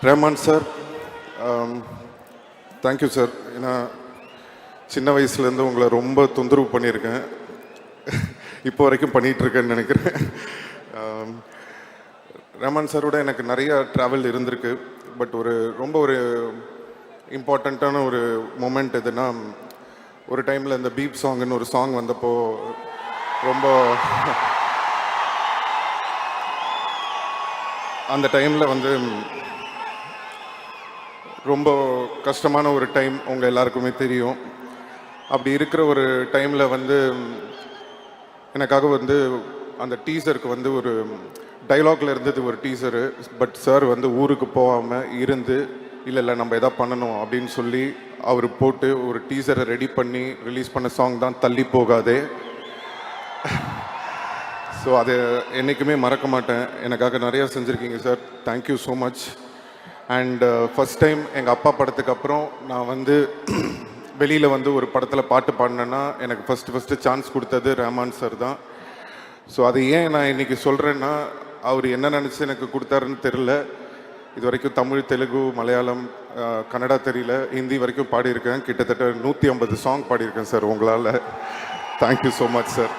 Rahman sir, thank you sir. ஏன்னா சின்ன வயசுலேருந்து உங்களை ரொம்ப தொந்தரவு பண்ணியிருக்கேன், இப்போ வரைக்கும் பண்ணிகிட்ருக்கேன்னு நினைக்கிறேன். ரஹ்மான் சாரோட எனக்கு நிறையா ட்ராவல் இருந்திருக்கு. பட் ரொம்ப ஒரு இம்பார்ட்டண்ட்டான ஒரு மூமெண்ட் எதுனா, ஒரு டைமில் இந்த பீப் சாங்குன்னு ஒரு சாங் வந்தப்போ ரொம்ப அந்த டைமில் வந்து ரொம்ப கஷ்டமான ஒரு டைம் உங்கள் எல்லாருக்குமே தெரியும். அப்படி இருக்கிற ஒரு டைமில் வந்து எனக்காக வந்து அந்த டீசருக்கு வந்து ஒரு டைலாக்ல இருந்தது ஒரு டீசரு. பட் சார் வந்து ஊருக்கு போகாமல் இருந்து இல்லை நம்ம எதாவது பண்ணணும் அப்படின்னு சொல்லி அவர் போட்டு ஒரு டீசரை ரெடி பண்ணி ரிலீஸ் பண்ண சாங் தான் தள்ளி போகாதே. ஸோ அதை என்றைக்குமே மறக்க மாட்டேன். எனக்காக நிறையா செஞ்சுருக்கீங்க sir, thank you so much. And first time எங்கள் அப்பா படத்துக்கு அப்புறம் நான் வந்து வெளியில் வந்து ஒரு படத்தில் பாட்டு பாடினேன்னா எனக்கு ஃபஸ்ட்டு சான்ஸ் கொடுத்தது ரஹ்மான் சார் தான். ஸோ அது ஏன் நான் இன்றைக்கி சொல்கிறேன்னா, அவர் என்ன நினச்சி எனக்கு கொடுத்தாருன்னு தெரில. இது வரைக்கும் தமிழ், தெலுங்கு, மலையாளம், கன்னடா தெரியல, ஹிந்தி வரைக்கும் பாடியிருக்கேன். கிட்டத்தட்ட 150 சாங் பாடியிருக்கேன் சார் உங்களால். Thank you so much sir.